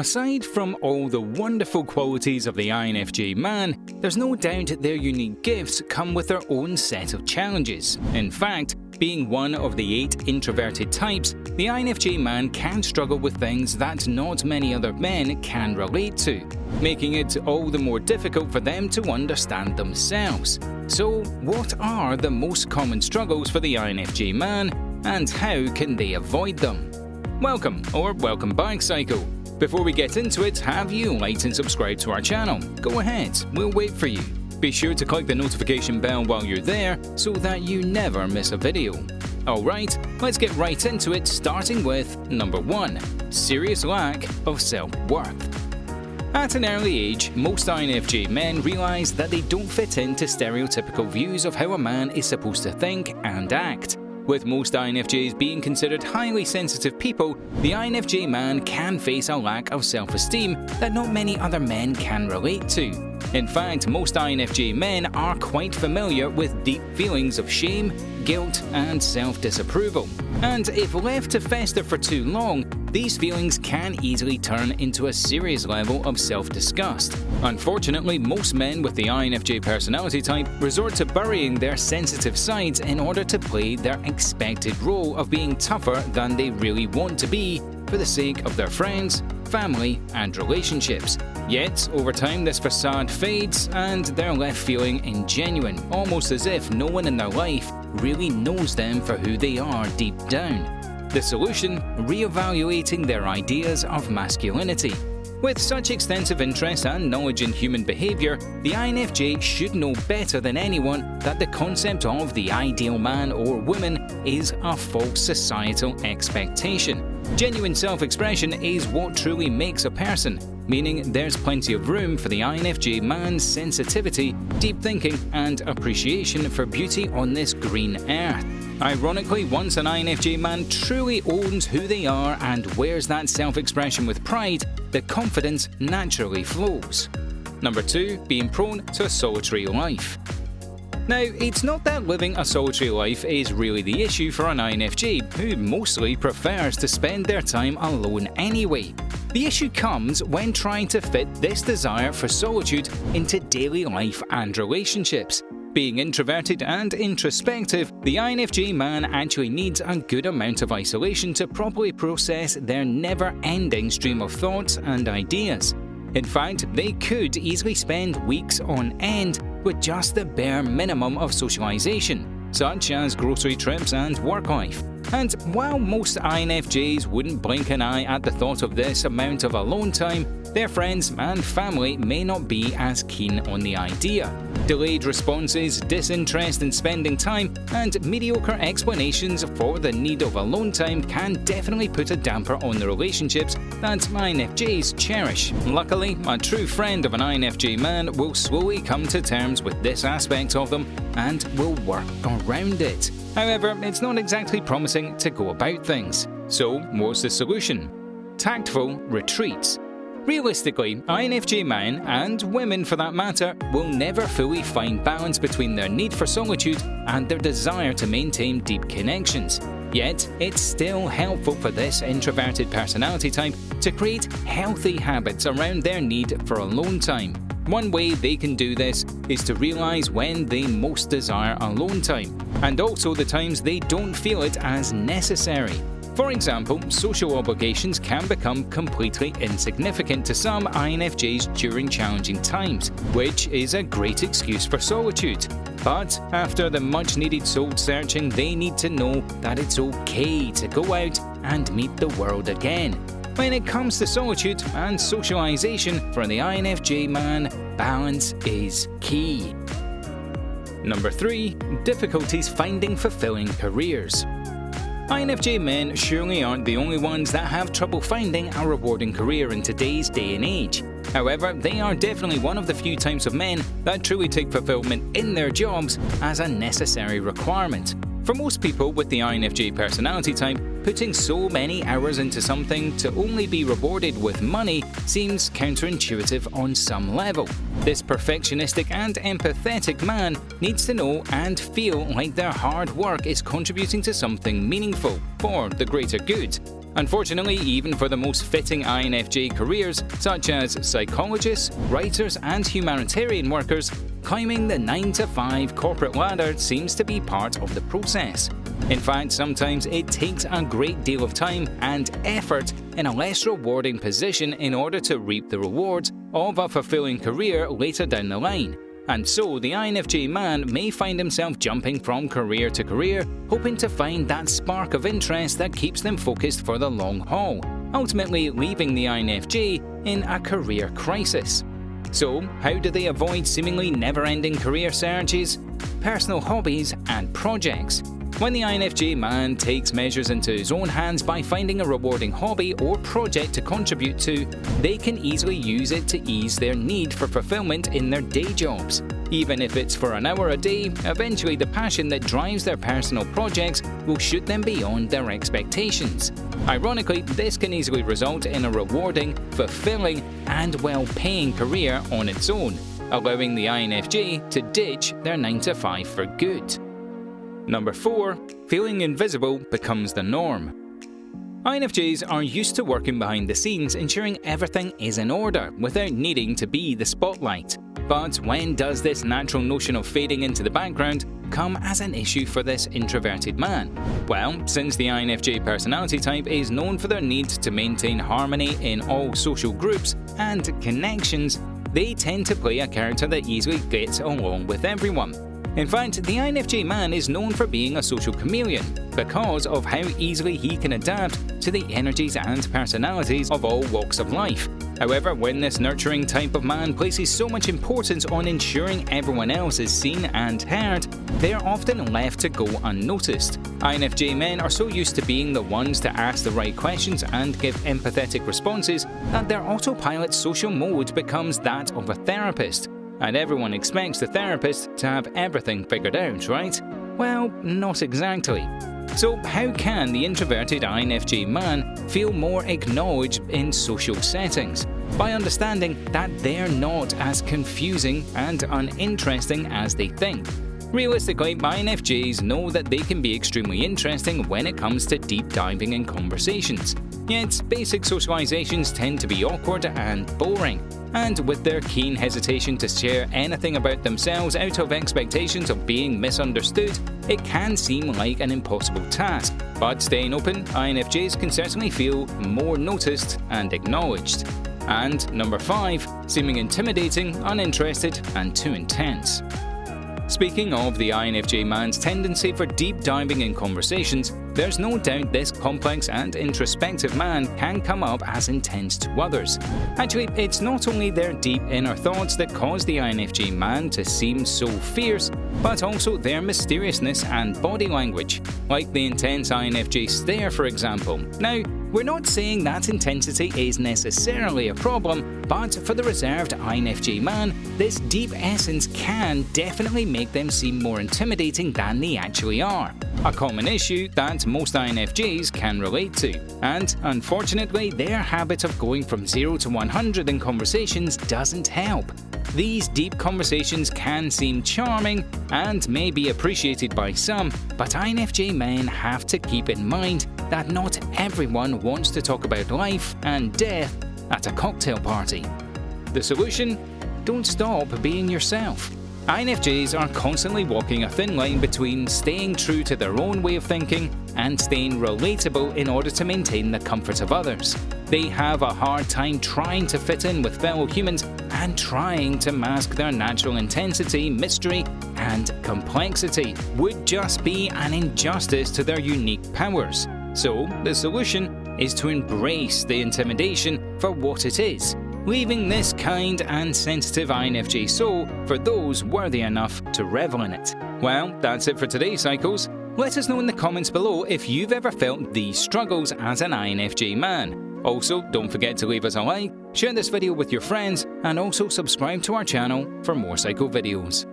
Aside from all the wonderful qualities of the INFJ man, there's no doubt their unique gifts come with their own set of challenges. In fact, being one of the 8 introverted types, the INFJ man can struggle with things that not many other men can relate to, making it all the more difficult for them to understand themselves. So, what are the most common struggles for the INFJ man, and how can they avoid them? Welcome back, Psycho. Before we get into it, have you liked and subscribed to our channel? Go ahead, we'll wait for you. Be sure to click the notification bell while you're there so that you never miss a video. Alright, let's get right into it, starting with number 1, serious lack of self-worth. At an early age, most INFJ men realize that they don't fit into stereotypical views of how a man is supposed to think and act. With most INFJs being considered highly sensitive people, the INFJ man can face a lack of self-esteem that not many other men can relate to. In fact, most INFJ men are quite familiar with deep feelings of shame, guilt, and self-disapproval. And if left to fester for too long, these feelings can easily turn into a serious level of self-disgust. Unfortunately, most men with the INFJ personality type resort to burying their sensitive sides in order to play their expected role of being tougher than they really want to be for the sake of their friends, family, and relationships. Yet, over time this facade fades and they're left feeling ingenuine, almost as if no one in their life really knows them for who they are deep down. The solution? Re-evaluating their ideas of masculinity. With such extensive interest and knowledge in human behavior, the INFJ should know better than anyone that the concept of the ideal man or woman is a false societal expectation. Genuine self-expression is what truly makes a person, meaning there's plenty of room for the INFJ man's sensitivity, deep thinking, and appreciation for beauty on this green earth. Ironically, once an INFJ man truly owns who they are and wears that self-expression with pride, the confidence naturally flows. Number 2, being prone to a solitary life. Now, it's not that living a solitary life is really the issue for an INFJ, who mostly prefers to spend their time alone anyway. The issue comes when trying to fit this desire for solitude into daily life and relationships. Being introverted and introspective, the INFJ man actually needs a good amount of isolation to properly process their never-ending stream of thoughts and ideas. In fact, they could easily spend weeks on end with just the bare minimum of socialization, such as grocery trips and work life. And while most INFJs wouldn't blink an eye at the thought of this amount of alone time, their friends and family may not be as keen on the idea. Delayed responses, disinterest in spending time, and mediocre explanations for the need of alone time can definitely put a damper on the relationships that INFJs cherish. Luckily, a true friend of an INFJ man will slowly come to terms with this aspect of them and will work around it. However, it's not exactly promising to go about things. So, what's the solution? Tactful retreats. Realistically, INFJ men, and women for that matter, will never fully find balance between their need for solitude and their desire to maintain deep connections. Yet, it's still helpful for this introverted personality type to create healthy habits around their need for alone time. One way they can do this is to realize when they most desire alone time, and also the times they don't feel it as necessary. For example, social obligations can become completely insignificant to some INFJs during challenging times, which is a great excuse for solitude. But after the much-needed soul-searching, they need to know that it's okay to go out and meet the world again. When it comes to solitude and socialization, for the INFJ man, balance is key. Number 3, difficulties finding fulfilling careers. INFJ men surely aren't the only ones that have trouble finding a rewarding career in today's day and age. However, they are definitely one of the few types of men that truly take fulfillment in their jobs as a necessary requirement. For most people with the INFJ personality type, putting so many hours into something to only be rewarded with money seems counterintuitive on some level. This perfectionistic and empathetic man needs to know and feel like their hard work is contributing to something meaningful for the greater good. Unfortunately, even for the most fitting INFJ careers, such as psychologists, writers, and humanitarian workers, climbing the 9-to-5 corporate ladder seems to be part of the process. In fact, sometimes it takes a great deal of time and effort in a less rewarding position in order to reap the rewards of a fulfilling career later down the line. And so, the INFJ man may find himself jumping from career to career, hoping to find that spark of interest that keeps them focused for the long haul, ultimately leaving the INFJ in a career crisis. So, how do they avoid seemingly never-ending career searches, personal hobbies, and projects? When the INFJ man takes measures into his own hands by finding a rewarding hobby or project to contribute to, they can easily use it to ease their need for fulfillment in their day jobs. Even if it's for an hour a day, eventually the passion that drives their personal projects will shoot them beyond their expectations. Ironically, this can easily result in a rewarding, fulfilling, and well-paying career on its own, allowing the INFJ to ditch their 9-to-5 for good. Number 4. Feeling invisible becomes the norm. INFJs are used to working behind the scenes, ensuring everything is in order without needing to be the spotlight. But when does this natural notion of fading into the background come as an issue for this introverted man? Well, since the INFJ personality type is known for their need to maintain harmony in all social groups and connections, they tend to play a character that easily gets along with everyone. In fact, the INFJ man is known for being a social chameleon because of how easily he can adapt to the energies and personalities of all walks of life. However, when this nurturing type of man places so much importance on ensuring everyone else is seen and heard, they are often left to go unnoticed. INFJ men are so used to being the ones to ask the right questions and give empathetic responses that their autopilot social mode becomes that of a therapist. And everyone expects the therapist to have everything figured out, right? Well, not exactly. So how can the introverted INFJ man feel more acknowledged in social settings? By understanding that they're not as confusing and uninteresting as they think. Realistically, INFJs know that they can be extremely interesting when it comes to deep diving in conversations. Yet, basic socializations tend to be awkward and boring. And with their keen hesitation to share anything about themselves out of expectations of being misunderstood, it can seem like an impossible task. But staying open, INFJs can certainly feel more noticed and acknowledged. And number 5, seeming intimidating, uninterested, and too intense. Speaking of the INFJ man's tendency for deep diving in conversations, there's no doubt this complex and introspective man can come up as intense to others. Actually, it's not only their deep inner thoughts that cause the INFJ man to seem so fierce, but also their mysteriousness and body language, like the intense INFJ stare, for example. Now, we're not saying that intensity is necessarily a problem, but for the reserved INFJ man, this deep essence can definitely make them seem more intimidating than they actually are. A common issue that most INFJs can relate to. And unfortunately, their habit of going from 0 to 100 in conversations doesn't help. These deep conversations can seem charming and may be appreciated by some, but INFJ men have to keep in mind that not everyone wants to talk about life and death at a cocktail party. The solution? Don't stop being yourself. INFJs are constantly walking a thin line between staying true to their own way of thinking and staying relatable in order to maintain the comfort of others. They have a hard time trying to fit in with fellow humans and trying to mask their natural intensity, mystery, and complexity would just be an injustice to their unique powers. So, the solution is to embrace the intimidation for what it is, leaving this kind and sensitive INFJ soul for those worthy enough to revel in it. Well, that's it for today, Psychos. Let us know in the comments below if you've ever felt these struggles as an INFJ man. Also, don't forget to leave us a like, share this video with your friends, and also subscribe to our channel for more Psycho videos.